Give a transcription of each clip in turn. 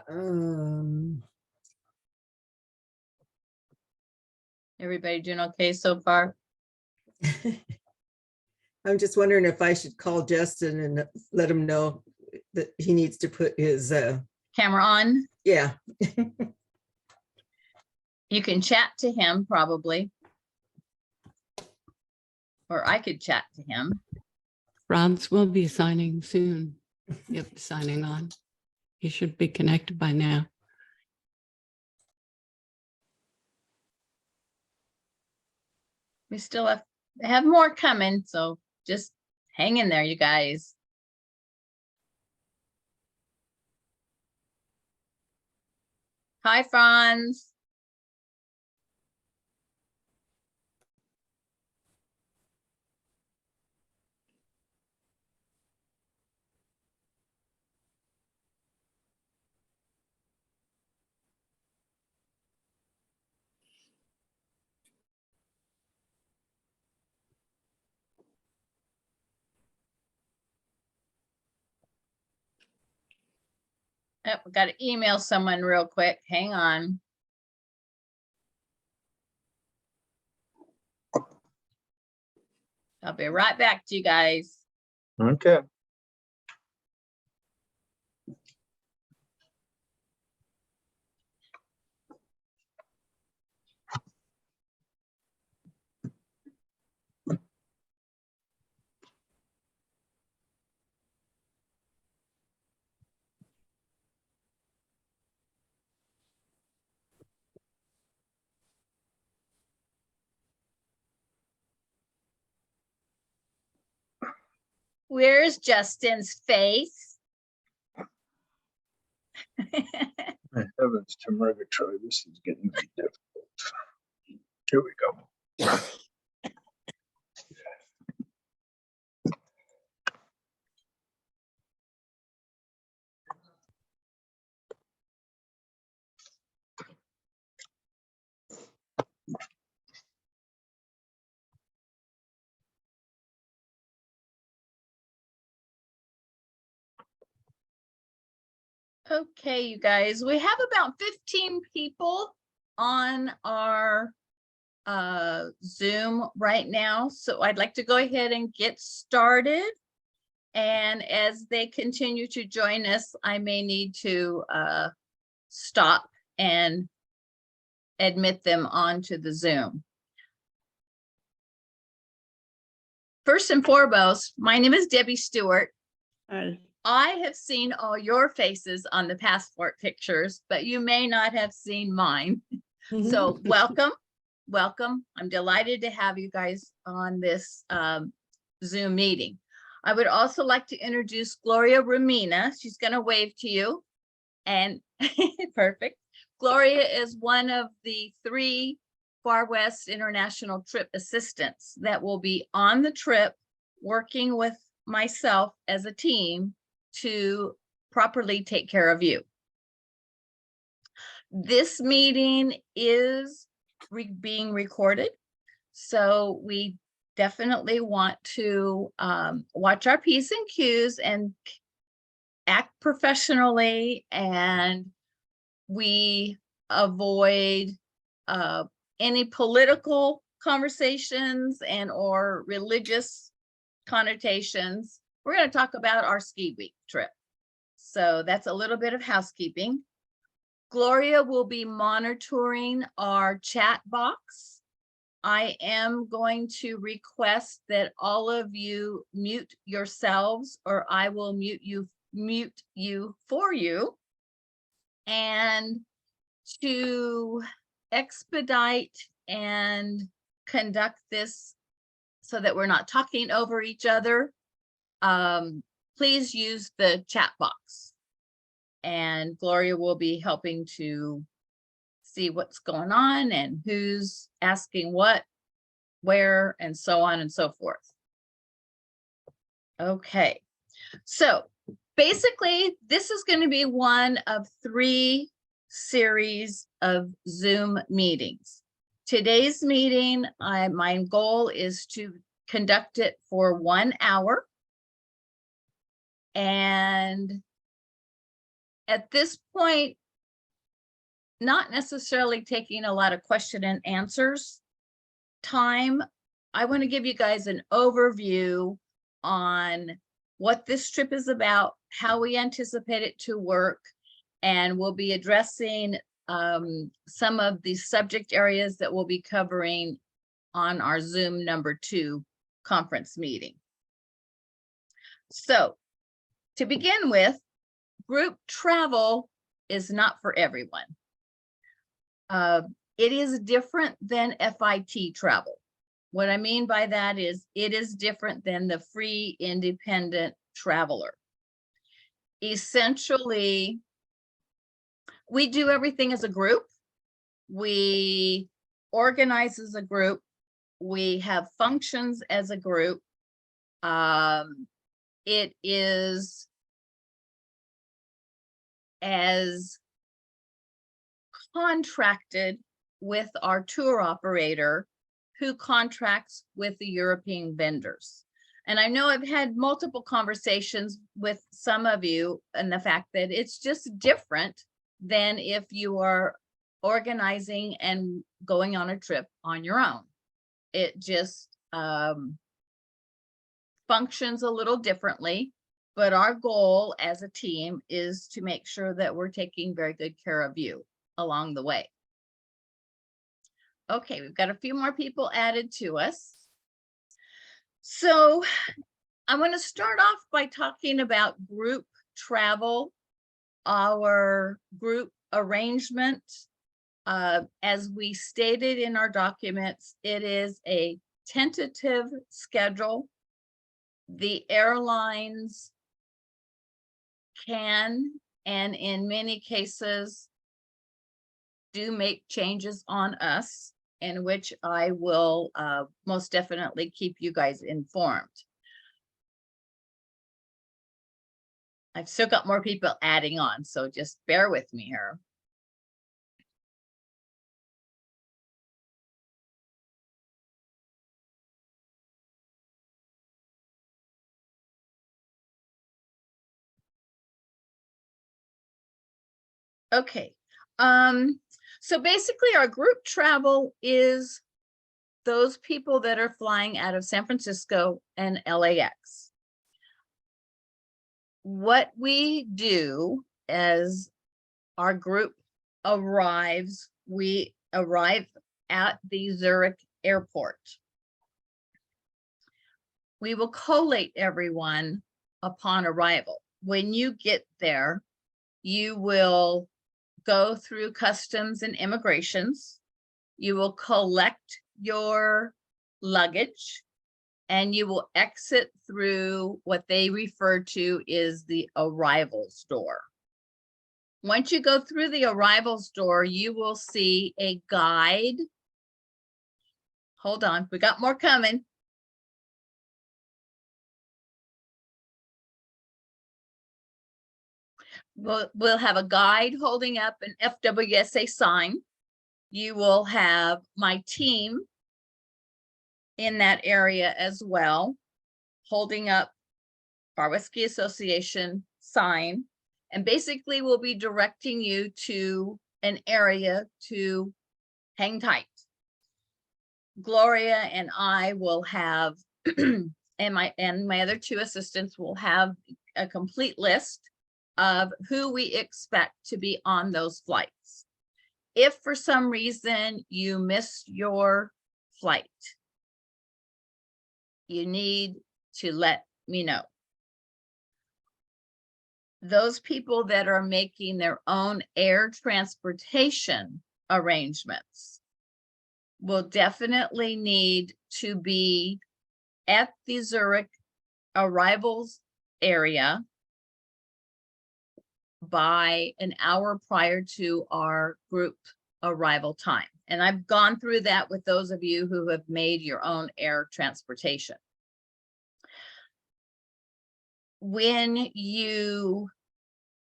Um, Everybody doing okay so far? I'm just wondering if I should call Justin and let him know that he needs to put his, Camera on. yeah. You can chat to him probably. Or I could chat to him. Franz will be signing soon. Yep, signing on. He should be connected by now. We still have more coming, so just hang in there, you guys. Hi, Franz. Oh, we got to email someone real quick. Hang on. I'll be right back to you guys. Okay. Where's Justin's face? My heavens to Murgatroyd, this is getting very difficult. Here we go. Okay, you guys, we have about 15 people on our Zoom right now. So I'd like to go ahead and get started. And as they continue to join us, I may need to stop and admit them onto the Zoom. First and foremost, my name is Debbie Stewart. I have seen all your faces on the passport pictures, but you may not have seen mine. So welcome, welcome. I'm delighted to have you guys on this Zoom meeting. I would also like to introduce Gloria Romina. She's going to wave to you. And perfect. Gloria is one of the 3 Far West International Trip Assistants that will be on the trip working with myself as a team to properly take care of you. This meeting is being recorded, so we definitely want to watch our P's and Q's and act professionally, and we avoid any political conversations and or religious connotations. We're going to talk about our ski week trip. So that's a little bit of housekeeping. Gloria will be monitoring our chat box. I am going to request that all of you mute yourselves, or I will mute you for you. And to expedite and conduct this so that we're not talking over each other, please use the chat box, and Gloria will be helping to see what's going on and who's asking what, where, and so on and so forth. Okay, so basically this is going to be one of 3 series of Zoom meetings. Today's meeting, my goal is to conduct it for 1 hour. And at this point, not necessarily taking a lot of question and answers time. I want to give you guys an overview on what this trip is about, how we anticipate it to work, and we'll be addressing some of the subject areas that we'll be covering on our Zoom #2 conference meeting. So to begin with, group travel is not for everyone. It is different than FIT travel. What I mean by that is it is different than the free independent traveler. Essentially, we do everything as a group. We organize as a group. We have functions as a group. It is as contracted with our tour operator, who contracts with the European vendors. And I know I've had multiple conversations with some of you and the fact that it's just different than if you are organizing and going on a trip on your own. It just functions a little differently, but our goal as a team is to make sure that we're taking very good care of you along the way. Okay, we've got a few more people added to us. So I want to start off by talking about group travel, our group arrangement. As we stated in our documents, it is a tentative schedule. The airlines can, and in many cases, do make changes on us, in which I will most definitely keep you guys informed. I've still got more people adding on, so just bear with me here. Okay, so basically our group travel is those people that are flying out of San Francisco and LAX. What we do as our group arrives, we arrive at the Zurich airport. We will collate everyone upon arrival. When you get there, you will go through customs and immigrations. You will collect your luggage and you will exit through what they refer to as the arrivals door. Once you go through the arrivals door, you will see a guide. Hold on, we got more coming. We'll have a guide holding up an FWSA sign. You will have my team in that area as well, holding up Bar Whiskey Association sign, and basically we'll be directing you to an area to hang tight. Gloria and I will have, and my other two assistants will have a complete list of who we expect to be on those flights. If for some reason you missed your flight, you need to let me know. Those people that are making their own air transportation arrangements will definitely need to be at the Zurich arrivals area by an hour prior to our group arrival time. And I've gone through that with those of you who have made your own air transportation. When you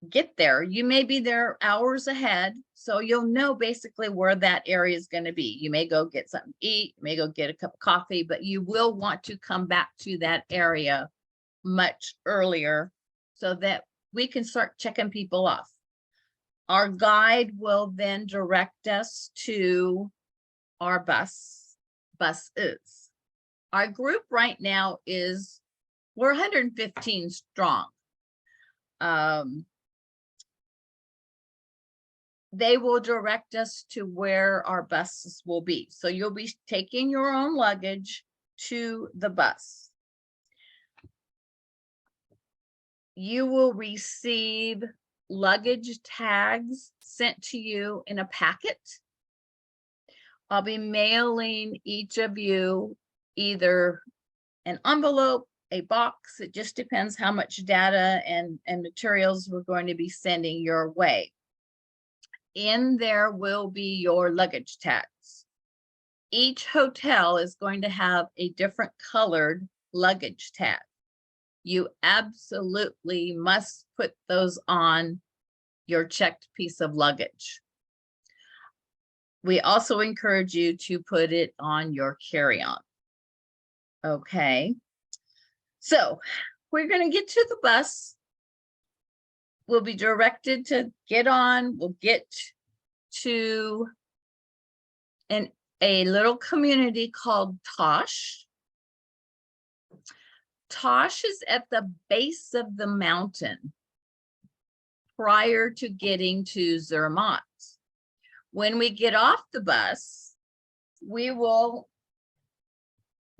get there, you may be there hours ahead, so you'll know basically where that area is going to be. You may go get something to eat, you may go get a cup of coffee, but you will want to come back to that area much earlier so that we can start checking people off. Our guide will then direct us to our buses. Our group right now we're 115 strong. They will direct us to where our buses will be. So you'll be taking your own luggage to the bus. You will receive luggage tags sent to you in a packet. I'll be mailing each of you either an envelope, a box. It just depends how much data and materials we're going to be sending your way. In there will be your luggage tags. Each hotel is going to have a different colored luggage tag. You absolutely must put those on your checked piece of luggage. We also encourage you to put it on your carry-on. Okay. So we're going to get to the bus. We'll be directed to get on. We'll get to a little community called Tosh. Tosh is at the base of the mountain prior to getting to Zermatt. When we get off the bus, we will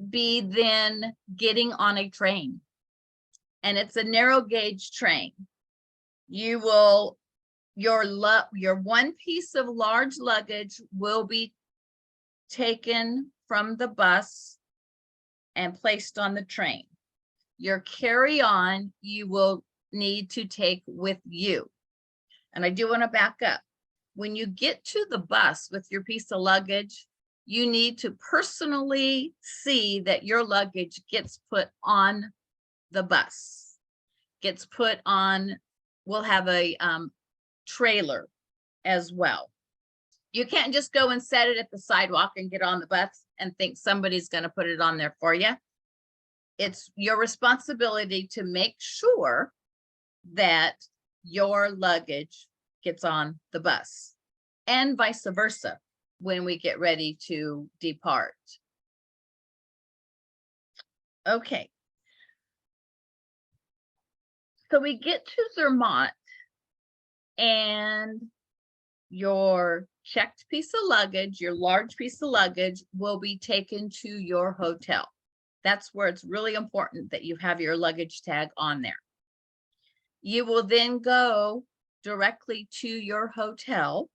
be then getting on a train, and it's a narrow gauge train. You will, your one piece of large luggage will be taken from the bus and placed on the train. Your carry-on you will need to take with you. And I do want to back up. When you get to the bus with your piece of luggage, you need to personally see that your luggage gets put on the bus, gets put on. We'll have a trailer as well. You can't just go and set it at the sidewalk and get on the bus and think somebody's going to put it on there for you. It's your responsibility to make sure that your luggage gets on the bus, and vice versa when we get ready to depart. Okay. So we get to Zermatt, and your checked piece of luggage, your large piece of luggage, will be taken to your hotel. That's where it's really important that you have your luggage tag on there. You will then go directly to your hotel.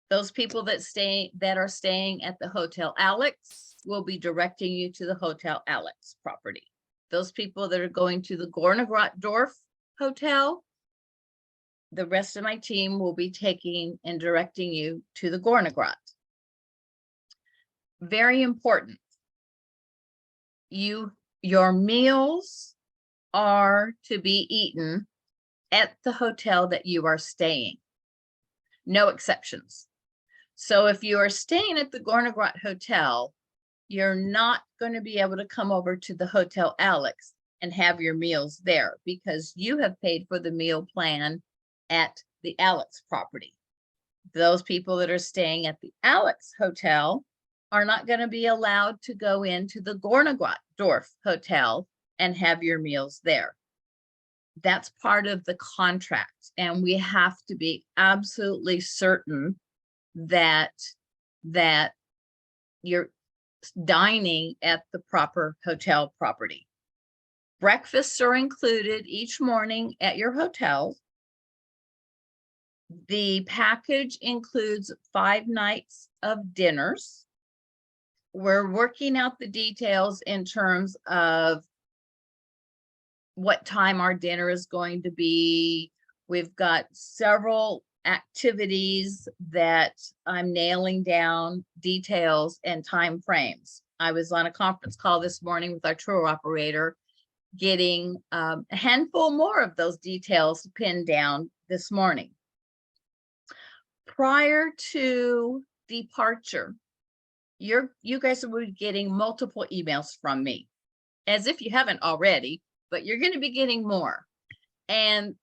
Those people that are staying at the Hotel Alex will be directing you to the Hotel Alex property. Those people that are going to the Gornergrotdorf Hotel, the rest of my team will be taking and directing you to the Gornergrot. Very important. Your meals are to be eaten at the hotel that you are staying. No exceptions. So if you are staying at the Gornergrot Hotel, you're not going to be able to come over to the Hotel Alex and have your meals there, because you have paid for the meal plan at the Alex property. Those people that are staying at the Alex Hotel are not going to be allowed to go into the Gornergrotdorf Hotel and have your meals there. That's part of the contract, and we have to be absolutely certain that you're dining at the proper hotel property. Breakfasts are included each morning at your hotel. The package includes 5 nights of dinners. We're working out the details in terms of what time our dinner is going to be. We've got several activities that I'm nailing down details and time frames. I was on a conference call this morning with our tour operator, getting a handful more of those details pinned down this morning. Prior to departure, you guys will be getting multiple emails from me, as if you haven't already, but you're going to be getting more. And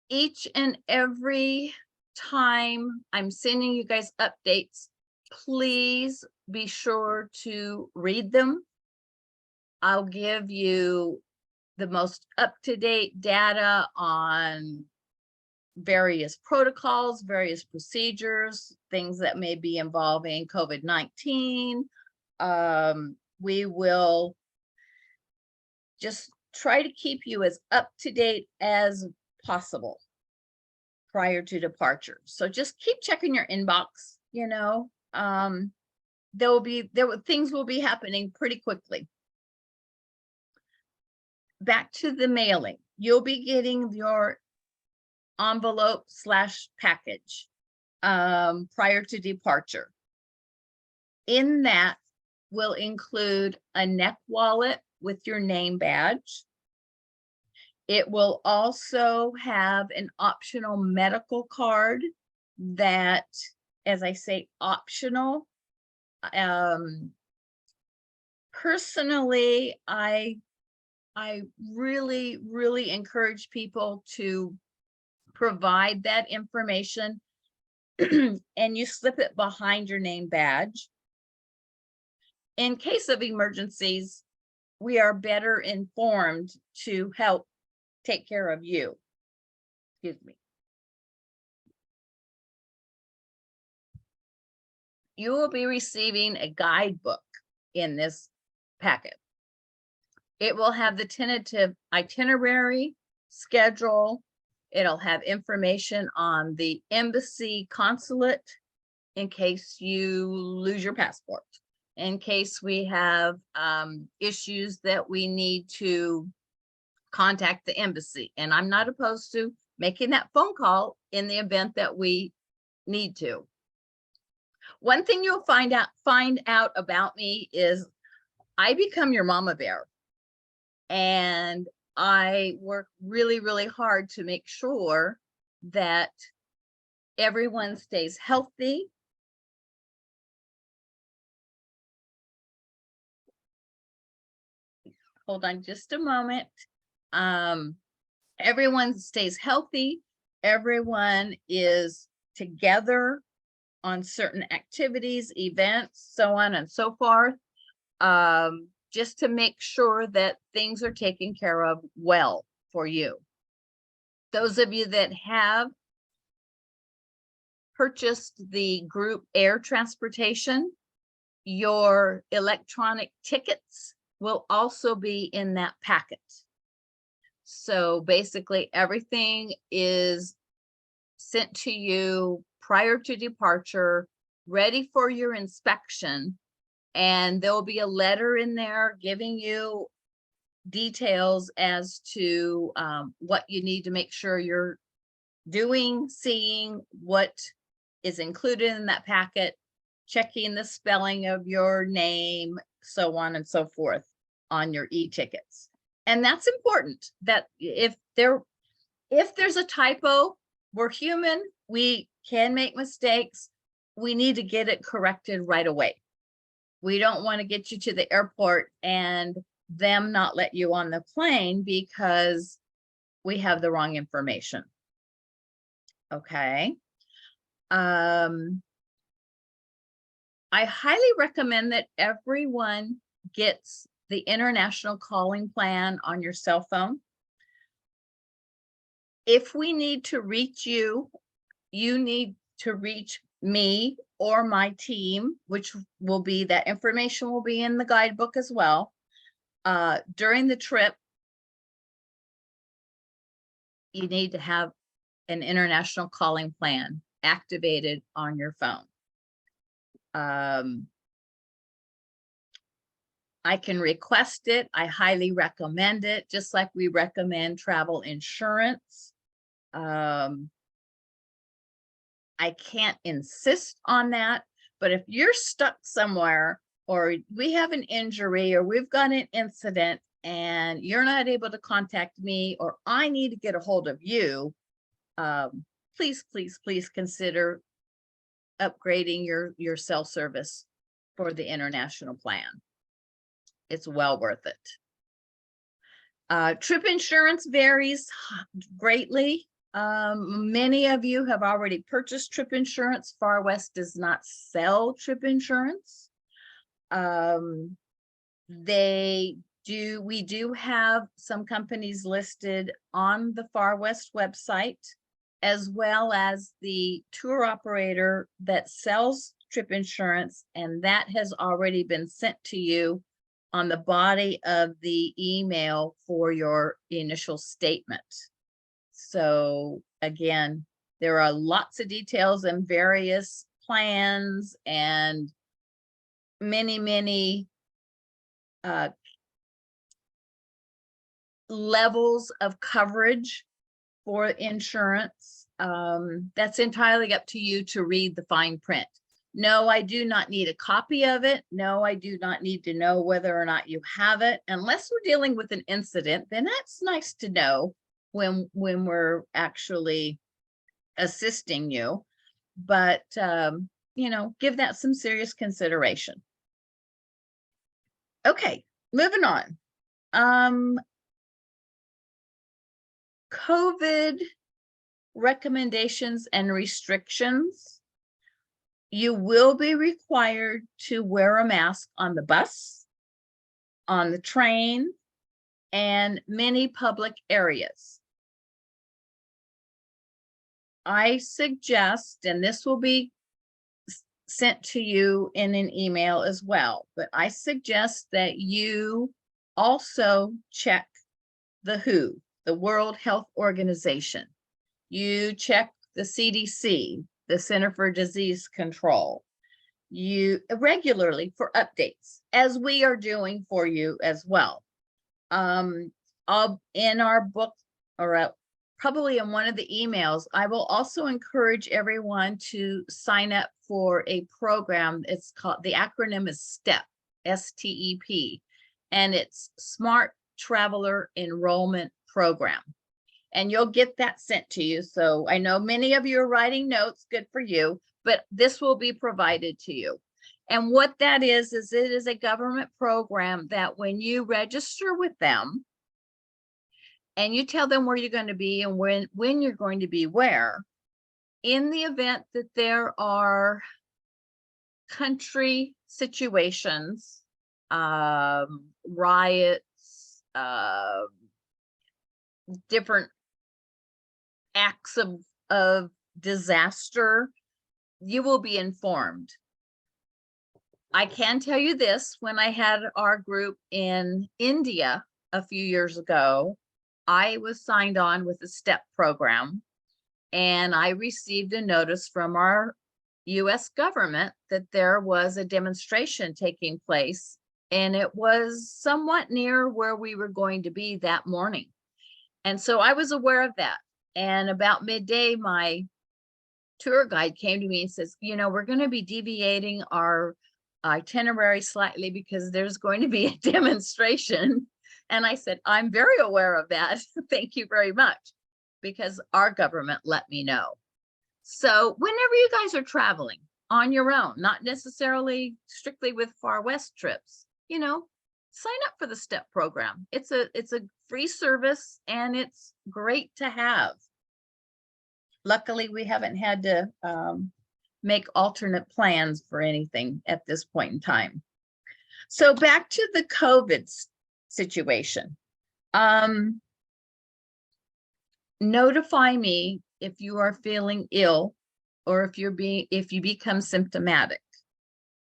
each and every time I'm sending you guys updates, please be sure to read them. I'll give you the most up-to-date data on various protocols, various procedures, things that may be involving COVID-19. We will just try to keep you as up-to-date as possible prior to departure. So just keep checking your inbox, you know. Things will be happening pretty quickly. Back to the mailing. You'll be getting your envelope / package prior to departure. In that will include a neck wallet with your name badge. It will also have an optional medical card that, as I say, optional. Personally, I really encourage people to provide that information and you slip it behind your name badge. In case of emergencies, we are better informed to help take care of you. Excuse me. You will be receiving a guidebook in this packet. It will have the tentative itinerary, schedule. It'll have information on the embassy consulate in case you lose your passport, in case we have issues that we need to contact the embassy. And I'm not opposed to making that phone call in the event that we need to. One thing you'll find out about me is I become your mama bear. And I work really hard to make sure that everyone stays healthy. Hold on just a moment. Everyone stays healthy. Everyone is together on certain activities, events, so on and so forth. Just to make sure that things are taken care of well for you. Those of you that have purchased the group air transportation, your electronic tickets will also be in that packet. So basically everything is sent to you prior to departure, ready for your inspection. And there'll be a letter in there giving you details as to what you need to make sure you're doing, seeing what is included in that packet, checking the spelling of your name, so on and so forth on your e-tickets. And that's important, that if there's a typo, we're human, we can make mistakes, we need to get it corrected right away. We don't want to get you to the airport and them not let you on the plane because we have the wrong information. Okay. I highly recommend that everyone gets the international calling plan on your cell phone. If we need to reach you, you need to reach me or my team, which will be, that information will be in the guidebook as well. During the trip, you need to have an international calling plan activated on your phone. I can request it. I highly recommend it, just like we recommend travel insurance. I can't insist on that, but if you're stuck somewhere or we have an injury or we've got an incident and you're not able to contact me or I need to get a hold of you, please consider upgrading your cell service for the international plan. It's well worth it. Trip insurance varies greatly. Many of you have already purchased trip insurance. Far West does not sell trip insurance. We do have some companies listed on the Far West website, as well as the tour operator that sells trip insurance, and that has already been sent to you on the body of the email for your initial statement. So again, there are lots of details and various plans and many levels of coverage for insurance. That's entirely up to you to read the fine print. No, I do not need a copy of it. No, I do not need to know whether or not you have it. Unless we're dealing with an incident, then that's nice to know when we're actually assisting you. But, you know, give that some serious consideration. Okay, moving on. COVID recommendations and restrictions. You will be required to wear a mask on the bus, on the train, and many public areas. I suggest, and this will be sent to you in an email as well, but I suggest that you also check the WHO, the World Health Organization. You check the CDC, the Center for Disease Control, you regularly for updates, as we are doing for you as well. In our book, or probably in one of the emails, I will also encourage everyone to sign up for a program. It's called, the acronym is STEP, S-T-E-P, and it's Smart Traveler Enrollment Program. And you'll get that sent to you. So I know many of you are writing notes, good for you, but this will be provided to you. And what that is it is a government program that when you register with them and you tell them where you're going to be and when you're going to be where, in the event that there are country situations, riots, different acts of disaster, you will be informed. I can tell you this, when I had our group in India a few years ago, I was signed on with the STEP program, and I received a notice from our US government that there was a demonstration taking place, and it was somewhat near where we were going to be that morning. And so I was aware of that. And about midday, my tour guide came to me and says, you know, we're going to be deviating our itinerary slightly because there's going to be a demonstration. And I said, I'm very aware of that. Thank you very much, because our government let me know. So whenever you guys are traveling on your own, not necessarily strictly with Far West trips, you know, sign up for the STEP program. It's a free service and it's great to have. Luckily, we haven't had to make alternate plans for anything at this point in time. So back to the COVID situation. Notify me if you are feeling ill or if you become symptomatic.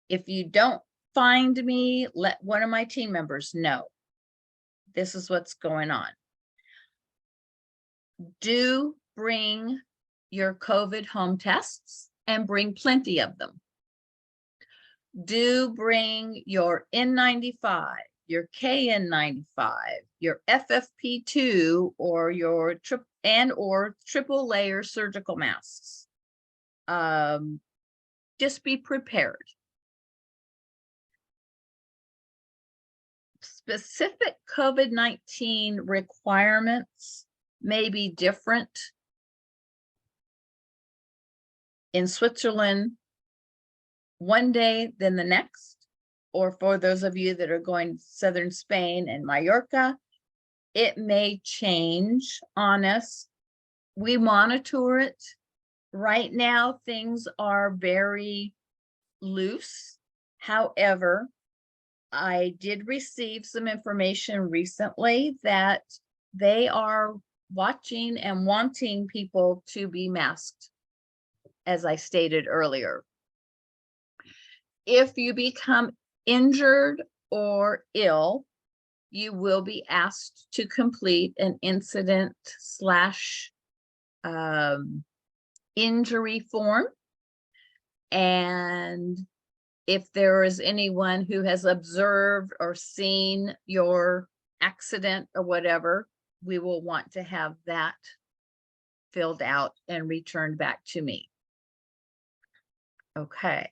If you don't find me, let one of my team members know. This is what's going on. Do bring your COVID home tests and bring plenty of them. Do bring your N95, your KN95, your FFP2, or your triple layer surgical masks. Just be prepared. Specific COVID-19 requirements may be different in Switzerland one day than the next, or for those of you that are going to southern Spain and Mallorca, it may change on us we monitor it. Right now, things are very loose. However, I did receive some information recently that they are watching and wanting people to be masked, as I stated earlier. If you become injured or ill, you will be asked to complete an incident slash injury form. And if there is anyone who has observed or seen your accident or whatever, we will want to have that filled out and returned back to me. Okay.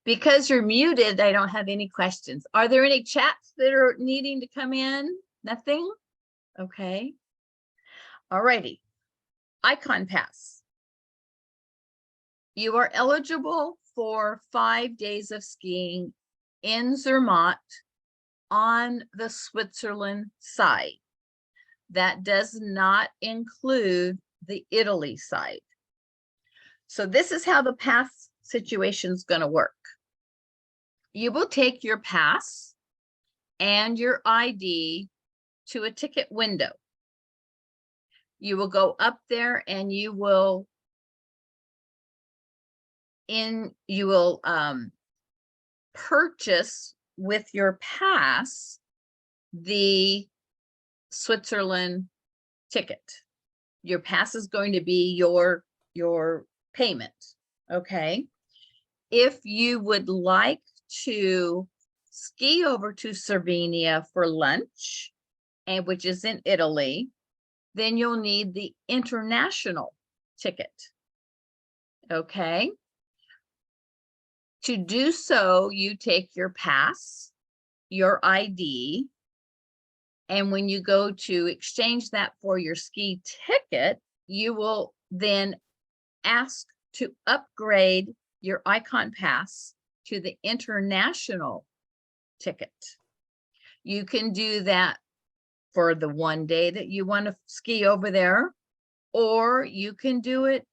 Because you're muted, I don't have any questions. Are there any chats that are needing to come in? Nothing? Okay. All righty. Icon Pass. You are eligible for 5 days of skiing in Zermatt on the Switzerland side. That does not include the Italy side. So this is how the pass situation is going to work. You will take your pass and your ID to a ticket window. You will go up there and you will purchase with your pass the Switzerland ticket. Your pass is going to be your payment. Okay. If you would like to ski over to Sardinia for lunch, and which is in Italy, then you'll need the international ticket. Okay. To do so, you take your pass, your ID, and when you go to exchange that for your ski ticket, you will then ask to upgrade your Icon Pass to the international ticket. You can do that for the 1 day that you want to ski over there, or you can do it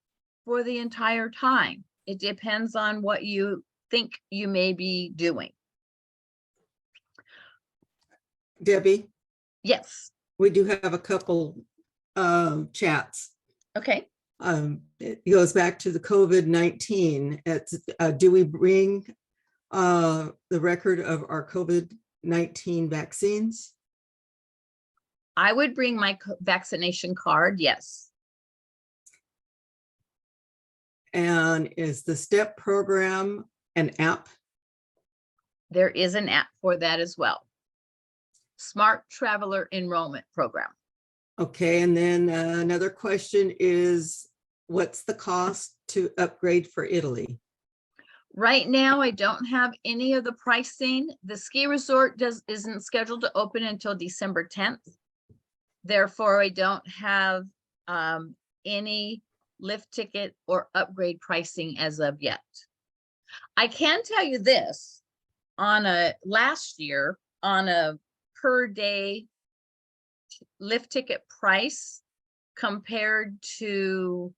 for the entire time. It depends on what you think you may be doing. Debbie, Yes. we do have a couple chats. Okay. It goes back to the COVID-19. Do we bring the record of our COVID-19 vaccines? I would bring my vaccination card. Yes. And is the STEP program an app? There is an app for that as well. Smart Traveler Enrollment Program. Okay, and then another question is, what's the cost to upgrade for Italy? Right now, I don't have any of the pricing. The ski resort isn't scheduled to open until December 10th. Therefore, I don't have any lift ticket or upgrade pricing as of yet. I can tell you this, last year on a per day lift ticket price compared to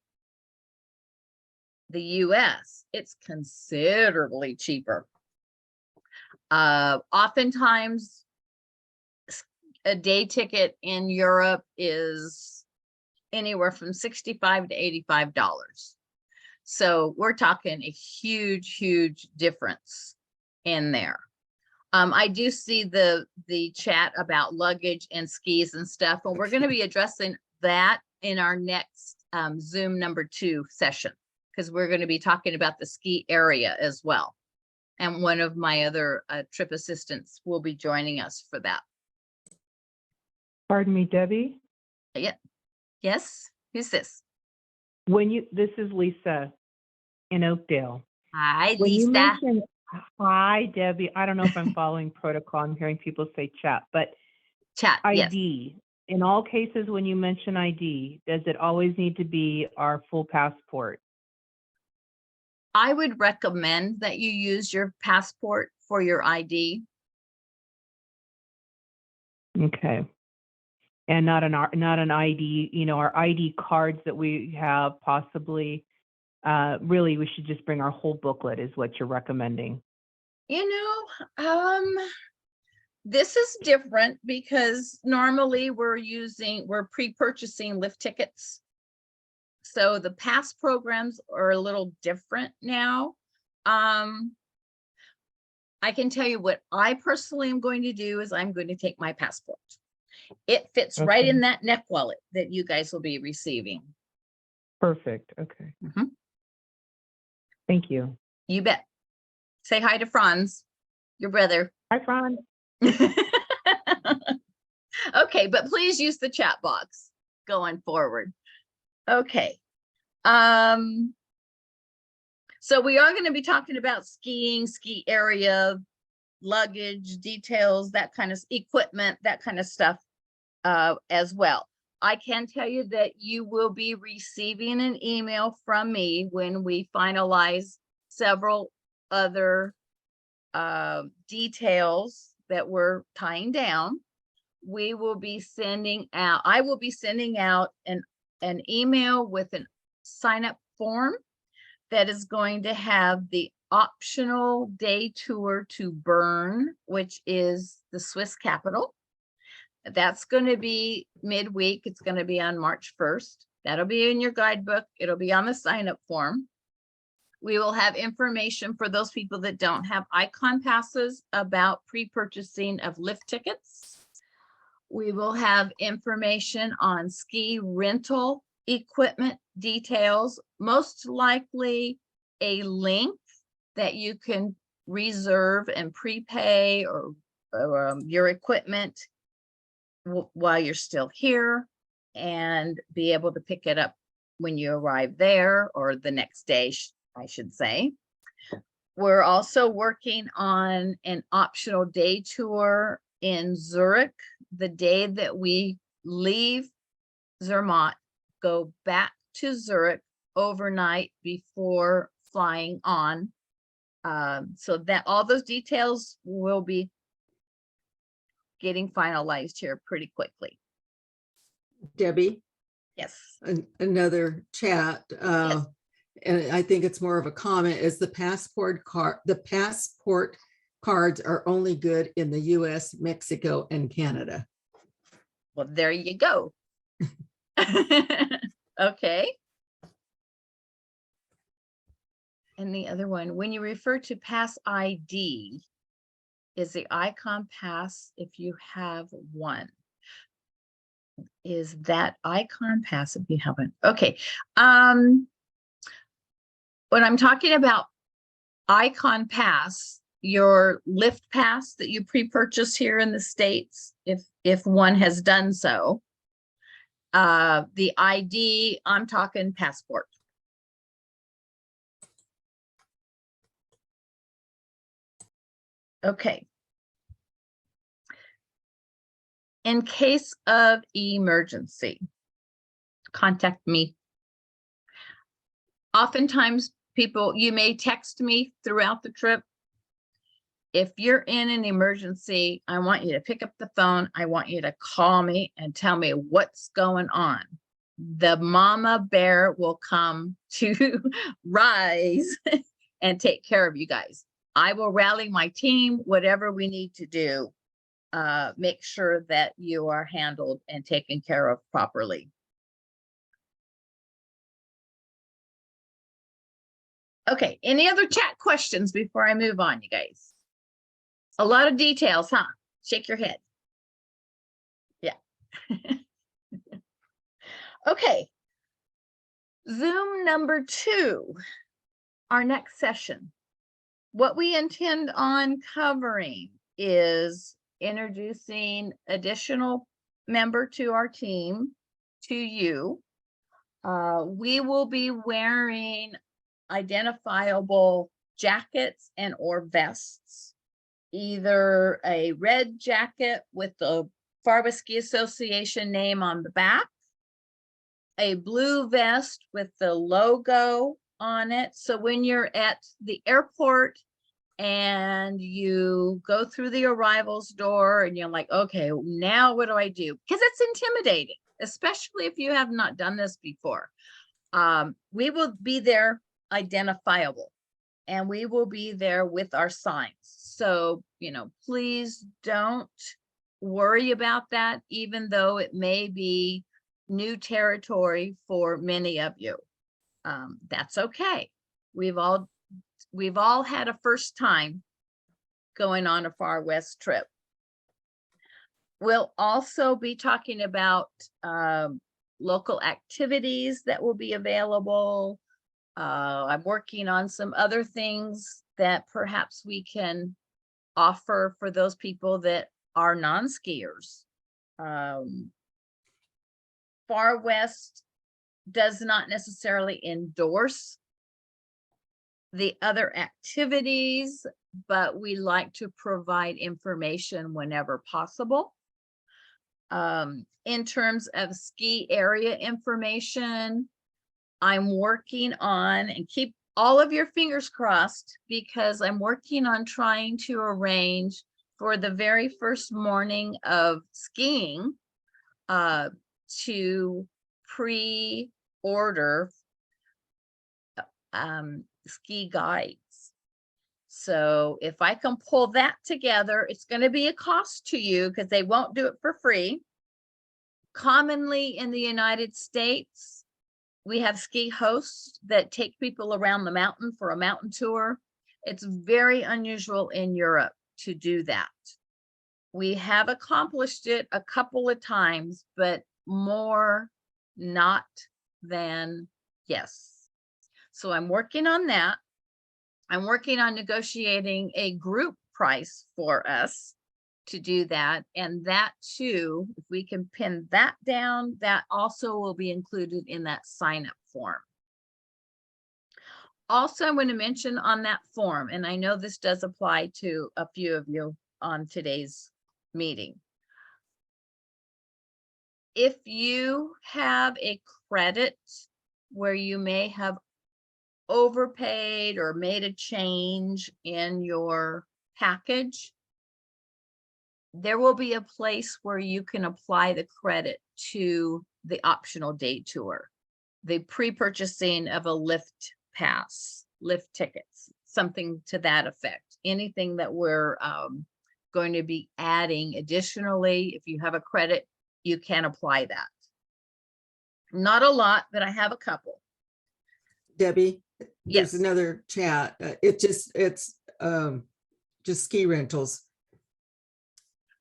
the US, it's considerably cheaper. Oftentimes a day ticket in Europe is anywhere from $65 to $85. So we're talking a huge, huge difference in there. I do see the chat about luggage and skis and stuff, and we're going to be addressing that in our next Zoom #2 session, because we're going to be talking about the ski area as well. And one of my other trip assistants will be joining us for that. Pardon me, Debbie. Yeah. Yes. Who's this? This is Lisa in Oakdale. Hi, When you Lisa. mentioned, hi, Debbie. I don't know if I'm following protocol. I'm hearing people say chat, but Chat. Yes. ID. In all cases, when you mention ID, does it always need to be our full passport? I would recommend that you use your passport for your ID. Okay. and not an ID, our ID cards that we have possibly. Really, we should just bring our whole booklet is what you're recommending. This is different because normally we're pre-purchasing lift tickets. So the pass programs are a little different now. I can tell you what I personally am going to do is I'm going to take my passport. It fits right Okay. in that neck wallet that you guys will be receiving. Perfect. Okay. Mhm. Thank you. You bet. Say hi to Franz, your brother. Hi, Fran. Okay, but please use the chat box going forward. Okay. So we are going to be talking about skiing, ski area, luggage, details, that kind of equipment, that kind of stuff as well. I can tell you that you will be receiving an email from me when we finalize several other details that we're tying down. I will be sending out an email with an sign up form that is going to have the optional day tour to Bern, which is the Swiss capital. That's going to be midweek. It's going to be on March 1st. That'll be in your guidebook. It'll be on the sign up form. We will have information for those people that don't have icon passes about pre-purchasing of lift tickets. We will have information on ski rental equipment details, most likely a link that you can reserve and prepay or your equipment while you're still here and be able to pick it up when you arrive there or the next day, I should say. We're also working on an optional day tour in Zurich the day that we leave Zermatt, go back to Zurich overnight before flying on. So that all those details will be getting finalized here pretty quickly. Debbie, Yes. another chat, Yes. and I think it's more of a comment, is the passport cards are only good in the US, Mexico, and Canada. Well, there you go. Okay. And the other one, when you refer to pass ID, is the icon pass if you have one? Is that icon pass if you haven't? Okay. When I'm talking about icon pass, your lift pass that you pre-purchased here in the States, if one has done so, the ID, I'm talking passport. Okay. In case of emergency, contact me. Oftentimes you may text me throughout the trip. If you're in an emergency, I want you to pick up the phone. I want you to call me and tell me what's going on. The mama bear will come to rise and take care of you guys. I will rally my team, whatever we need to do. Make sure that you are handled and taken care of properly. Okay, any other chat questions before I move on, you guys? A lot of details, huh? Shake your head. Yeah. Okay. Zoom number 2, our next session. What we intend on covering is introducing additional member to our team, to you. We will be wearing identifiable jackets and or vests, either a red jacket with the FWSA Ski Association name on the back, a blue vest with the logo on it. So when you're at the airport and you go through the arrivals door and you're like, okay, now what do I do? Because it's intimidating, especially if you have not done this before. We will be there identifiable, and we will be there with our signs. So, please don't worry about that, even though it may be new territory for many of you. That's okay. We've all had a first time going on a Far West trip. We'll also be talking about local activities that will be available. I'm working on some other things that perhaps we can offer for those people that are non-skiers. Far West does not necessarily endorse the other activities, but we like to provide information whenever possible. In terms of ski area information, I'm working on, and keep all of your fingers crossed, because I'm working on trying to arrange for the very first morning of skiing to pre-order ski guides. So if I can pull that together, it's going to be a cost to you because they won't do it for free. Commonly in the United States, we have ski hosts that take people around the mountain for a mountain tour. It's very unusual in Europe to do that. We have accomplished it a couple of times, but more not than yes. So I'm working on that. I'm working on negotiating a group price for us to do that. And that too, if we can pin that down, that also will be included in that sign-up form. Also, I'm going to mention on that form, and I know this does apply to a few of you on today's meeting. If you have a credit where you may have overpaid or made a change in your package, there will be a place where you can apply the credit to the optional day tour, the pre-purchasing of a lift pass, lift tickets, something to that effect. Anything that we're going to be adding additionally, if you have a credit, you can apply that. Not a lot, but I have a couple. Debbie, Yes. there's another chat. It's just ski rentals.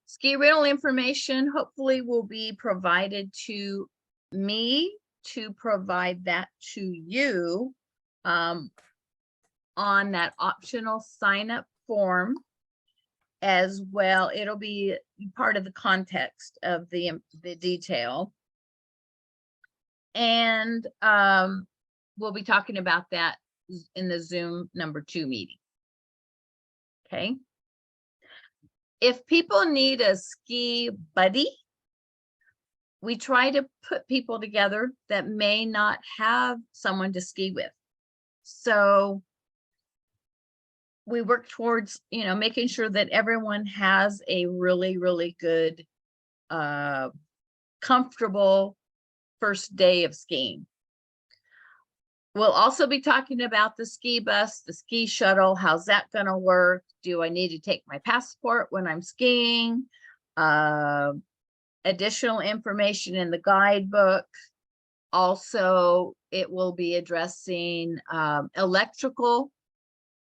Ski rental information hopefully will be provided to me to provide that to you on that optional sign-up form as well. It'll be part of the context of the detail. And we'll be talking about that in the Zoom #2 meeting. Okay. If people need a ski buddy, we try to put people together that may not have someone to ski with. So we work towards, making sure that everyone has a really, really good, comfortable first day of skiing. We'll also be talking about the ski bus, the ski shuttle. How's that going to work? Do I need to take my passport when I'm skiing? Additional information in the guidebook. Also, it will be addressing electrical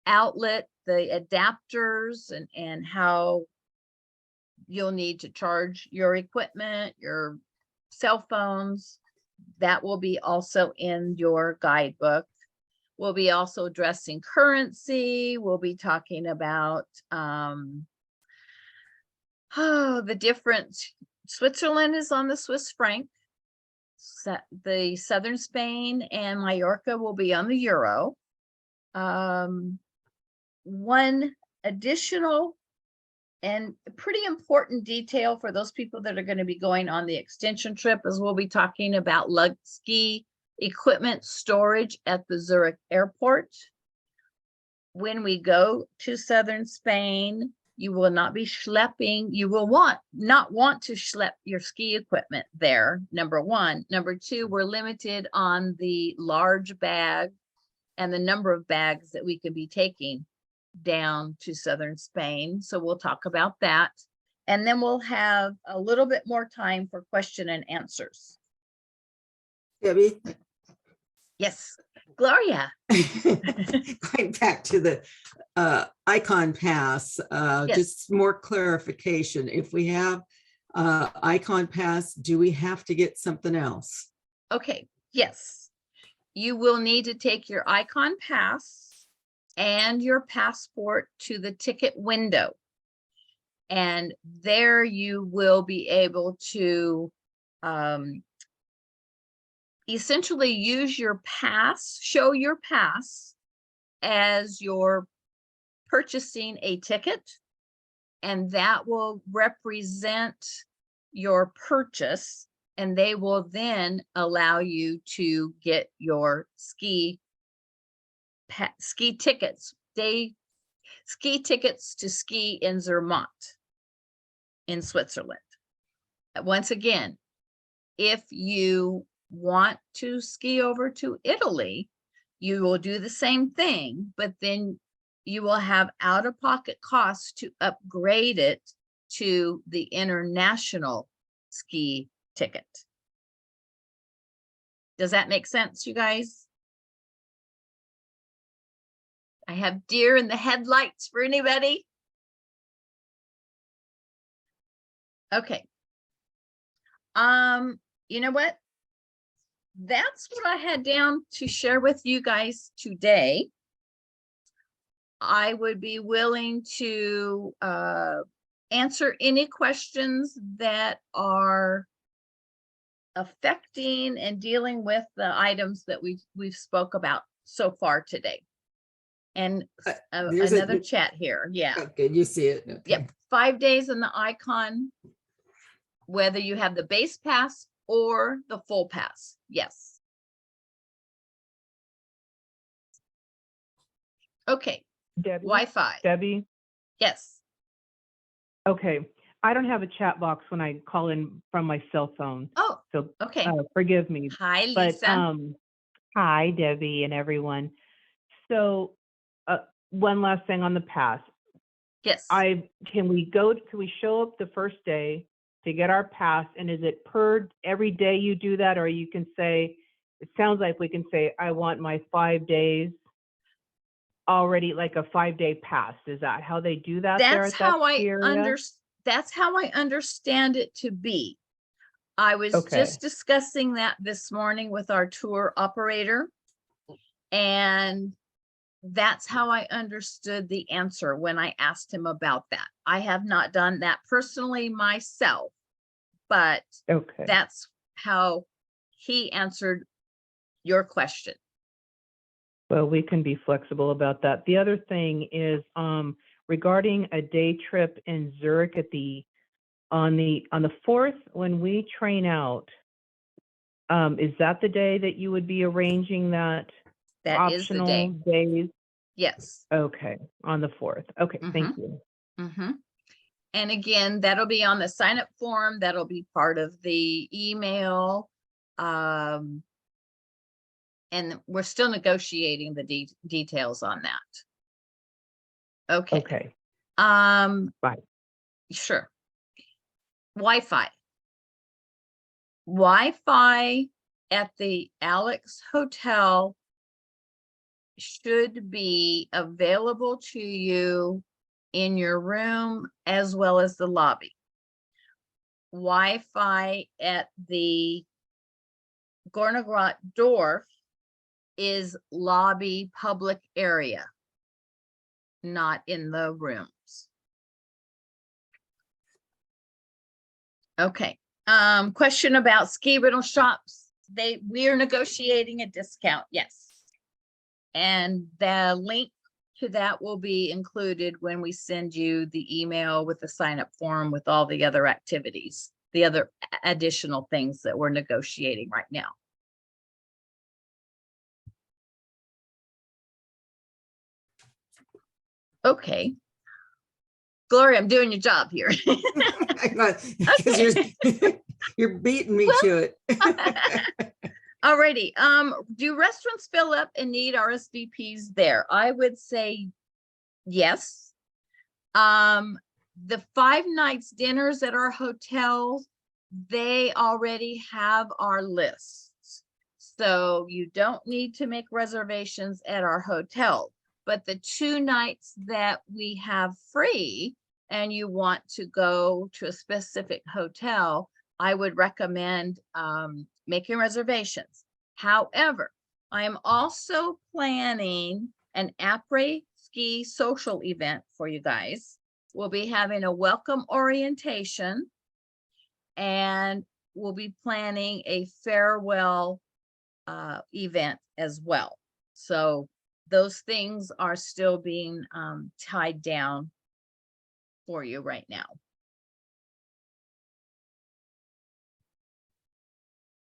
outlet, the adapters, and how you'll need to charge your equipment, your cell phones. That will be also in your guidebook. We'll be also addressing currency. We'll be talking about the different, Switzerland is on the Swiss franc. The southern Spain and Mallorca will be on the euro. One additional and pretty important detail for those people that are going to be going on the extension trip is we'll be talking about ski equipment storage at the Zurich airport. when we go to southern Spain, you will not be schlepping. You will not want to schlep your ski equipment there, number one. Number two, we're limited on the large bag and the number of bags that we could be taking down to southern Spain. So we'll talk about that. And then we'll have a little bit more time for question and answers. Debbie, Yes, Gloria. going back to the icon pass, Yes. just more clarification. If we have icon pass, do we have to get something else? Okay, yes. You will need to take your icon pass and your passport to the ticket window. And there you will be able to essentially use your pass, show your pass as you're purchasing a ticket, and that will represent your purchase, and they will then allow you to get your ski tickets, ski tickets to ski in Zermatt in Switzerland. Once again, if you want to ski over to Italy, you will do the same thing, but then you will have out-of-pocket costs to upgrade it to the international ski ticket. Does that make sense, you guys? I have deer in the headlights for anybody. Okay. You know what? That's what I had down to share with you guys today. I would be willing to answer any questions that are affecting and dealing with the items that we've spoke about so far today. And There's another chat here. Yeah. Okay, you see it. Okay. Yep. 5 days in the icon, whether you have the base pass or the full pass. Yes. Okay. Debbie, Wi-Fi. Debbie, Yes. okay. I don't have a chat box when I call in from my cell phone, Oh, so okay. forgive me. Hi, But Lisa. hi, Debbie and everyone. So one last thing on the pass. Yes. Can we show up the first day to get our pass, and is it per every day you do that, or you can say, it sounds like we can say, I want my 5 days already, like a 5-day pass. Is that how they do that there That's at how that ski area? that's how I understand it to be. I was Okay. just discussing that this morning with our tour operator, and that's how I understood the answer when I asked him about that. I have not done that personally myself, but Okay. that's how he answered your question. Well, we can be flexible about that. The other thing is regarding a day trip in Zurich on the 4th when we train out. Is that the day that you would be arranging that That is the optional day. days? Yes. Okay, on the 4th. Okay, thank you. Mm-hmm. And again, that'll be on the sign up form. That'll be part of the email. And we're still negotiating the details on that. Okay. Okay. Bye. Sure. Wi-Fi. Wi-Fi at the Alex Hotel should be available to you in your room as well as the lobby. Wi-Fi at the Gornegrot Dorf is lobby public area, not in the rooms. Okay. Question about ski rental shops. We are negotiating a discount. Yes. And the link to that will be included when we send you the email with the sign up form with all the other activities, the other additional things that we're negotiating right now. Okay. Gloria, I'm doing your job here. Because you're beating me to it. Alrighty, do restaurants fill up and need RSVPs there? I would say yes. The 5 nights dinners at our hotels, they already have our lists. So you don't need to make reservations at our hotel. But the 2 nights that we have free and you want to go to a specific hotel, I would recommend making reservations. However, I am also planning an après-ski social event for you guys. We'll be having a welcome orientation and we'll be planning a farewell event as well. So those things are still being tied down for you right now.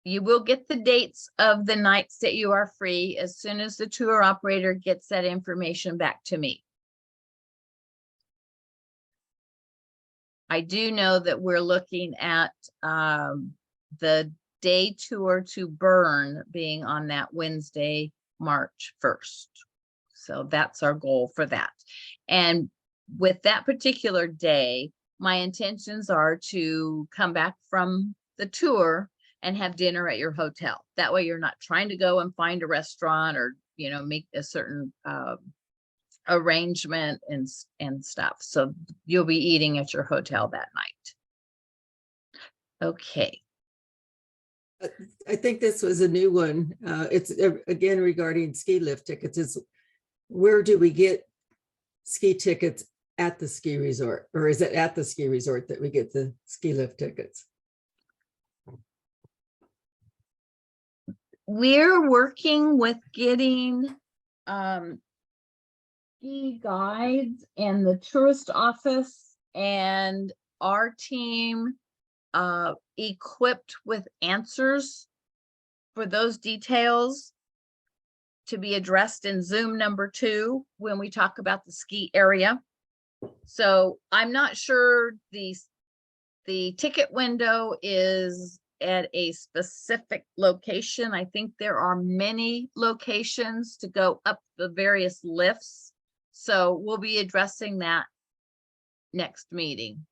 You will get the dates of the nights that you are free as soon as the tour operator gets that information back to me. I do know that we're looking at the day tour to Bern being on that Wednesday, March 1st. So that's our goal for that. And with that particular day, my intentions are to come back from the tour and have dinner at your hotel. That way you're not trying to go and find a restaurant or, you know, make a certain arrangement and stuff. So you'll be eating at your hotel that night. Okay. I think this was a new one. It's again regarding ski lift tickets. Is where do we get ski tickets at the ski resort, or is it at the ski resort that we get the ski lift tickets? We're working with getting ski guides and the tourist office and our team equipped with answers for those details to be addressed in Zoom number 2 when we talk about the ski area. So I'm not sure the ticket window is at a specific location. I think there are many locations to go up the various lifts. So we'll be addressing that next meeting.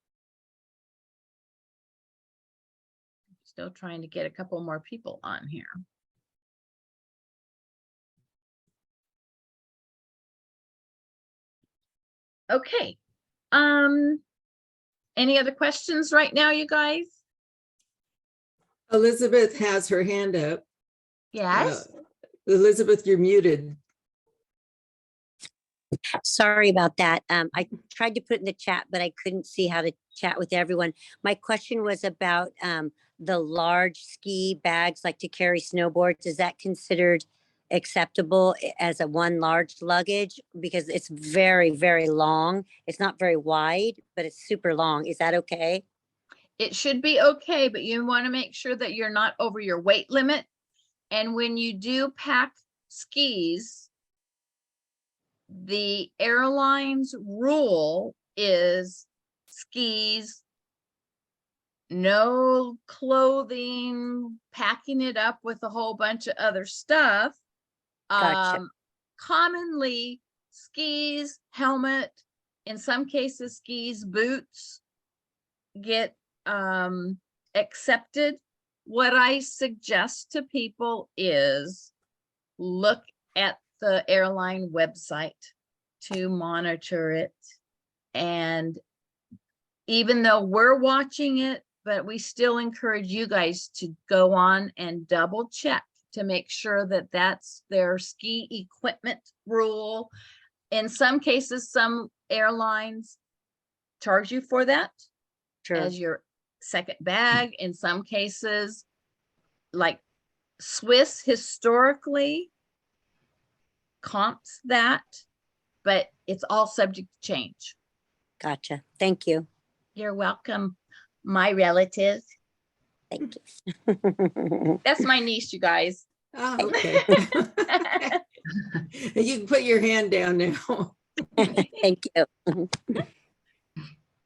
Still trying to get a couple more people on here. Okay. Any other questions right now, you guys? Elizabeth has her hand up. Yes. Elizabeth, you're muted. Sorry about that. I tried to put in the chat, but I couldn't see how to chat with everyone. My question was about the large ski bags, like to carry snowboards. Is that considered acceptable as a one large luggage? Because it's very, very long. It's not very wide, but it's super long. Is that okay? It should be okay, but you want to make sure that you're not over your weight limit. And when you do pack skis, the airline's rule is skis, no clothing, packing it up with a whole bunch of other stuff. Gotcha. Commonly skis, helmet, in some cases skis, boots get accepted. What I suggest to people is look at the airline website to monitor it. And even though we're watching it, but we still encourage you guys to go on and double check to make sure that that's their ski equipment rule. In some cases, some airlines charge you for that Sure. as your second bag. In some cases, like Swiss historically comps that, but it's all subject to change. Gotcha. Thank you. You're welcome, my relative. Thank you. That's my niece, you guys. Oh, okay. You can put your hand down now. Thank you.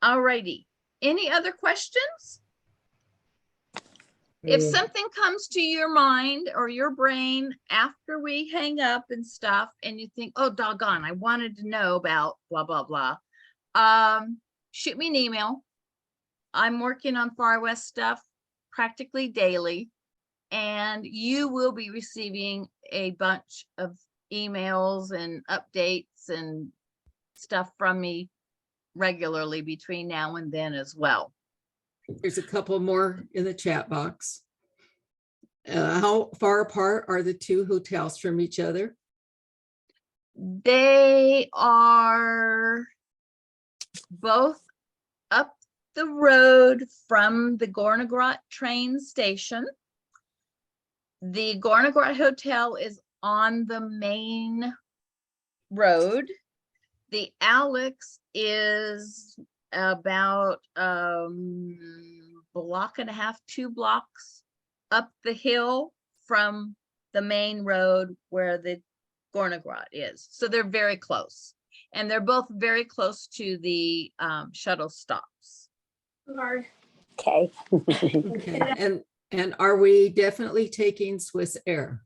All righty. Any other questions? If Yeah. something comes to your mind or your brain after we hang up and stuff, and you think, oh, doggone, I wanted to know about blah, blah, blah, shoot me an email. I'm working on Far West stuff practically daily, and you will be receiving a bunch of emails and updates and stuff from me regularly between now and then as well. There's a couple more in the chat box. How far apart are the two hotels from each other? They are both up the road from the Gornagrot train station. The Gornagrot Hotel is on the main road. The Alex is about block and a half, 2 blocks up the hill from the main road where the Gornagrot is. So they're very close, and they're both very close to the shuttle stops. Okay. Okay, and are we definitely taking Swiss Air?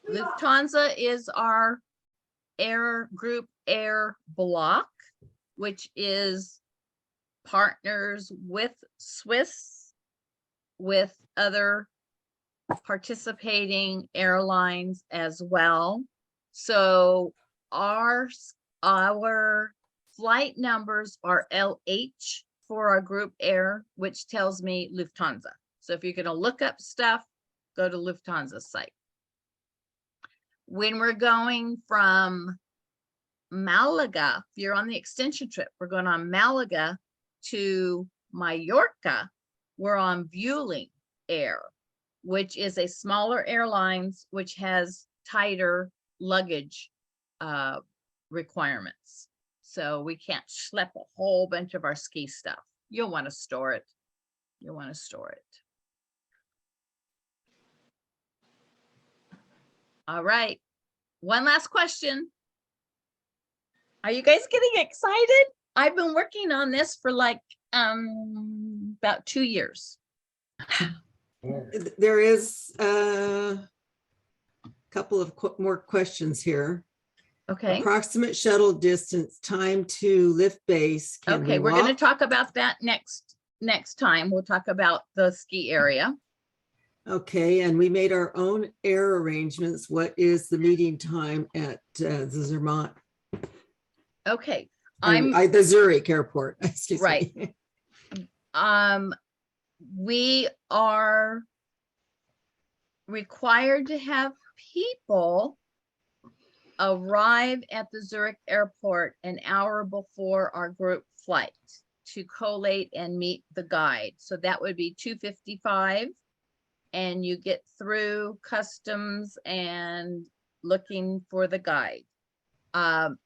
Lufthansa is our group air block, which is partners with Swiss, with other participating airlines as well. So our flight numbers are LH for our group air, which tells me Lufthansa. So if you're going to look up stuff, go to Lufthansa's site. When we're going from Malaga, if you're on the extension trip, we're going on Malaga to Mallorca, we're on Vueling Air, which is a smaller airlines, which has tighter luggage requirements. So we can't schlep a whole bunch of our ski stuff. You'll want to store it. You'll want to store it. All right. One last question. Are you guys getting excited? I've been working on this for like about 2 years. There is a couple of more questions here. Okay. Approximate shuttle distance, time to lift base. Can Okay, we we're going to walk? talk about that next time. We'll talk about the ski area. Okay, and we made our own air arrangements. What is the meeting time at the Zermatt? Okay, The Zurich airport, excuse Right. me. We are required to have people arrive at the Zurich airport an hour before our group flight to collate and meet the guide. So that would be 2:55, and you get through customs and looking for the guide.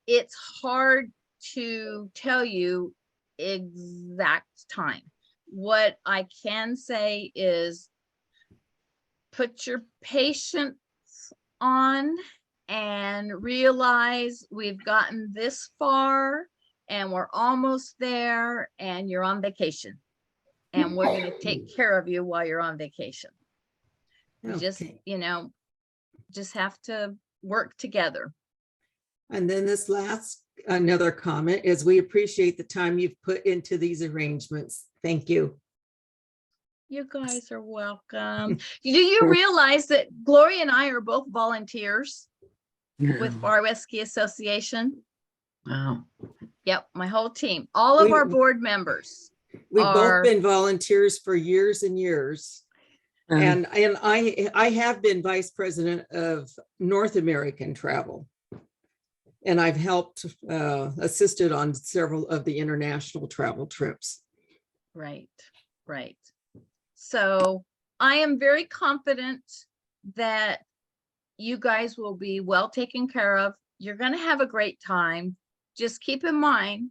It's hard to tell you exact time. What I can say is put your patience on and realize we've gotten this far and we're almost there, and you're on vacation, and we're going to take care of you while you're on vacation. Just, Okay. just have to work together. And then this another comment is we appreciate the time you've put into these arrangements. Thank you. You guys are welcome. Do you realize that Gloria and I are both volunteers with Far West Ski Association? Wow. Yep, my whole team, all of our board members. We've are- both been volunteers for years and years. And I have been vice president of North American travel. And I've helped, assisted on several of the international travel trips. Right, right. So I am very confident that you guys will be well taken care of. You're going to have a great time. Just keep in mind,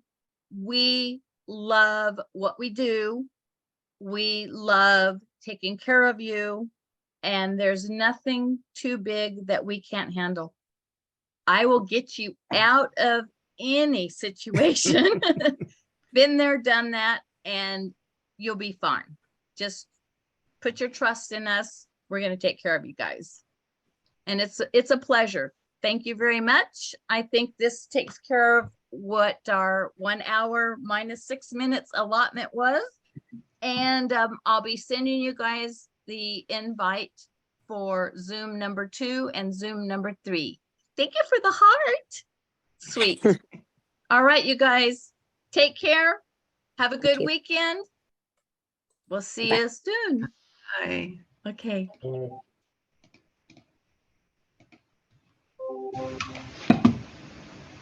we love what we do. We love taking care of you, and there's nothing too big that we can't handle. I will get you out of any situation. Been there, done that, and you'll be fine. Just put your trust in us. We're going to take care of you guys. And it's a pleasure. Thank you very much. I think this takes care of what our 1 hour minus 6 minutes allotment was. And I'll be sending you guys the invite for Zoom number 2 and Zoom number 3. Thank you for the heart. Sweet. All right, you guys, take care. Have a good you. weekend. We'll see you soon. Bye. Okay. Uh,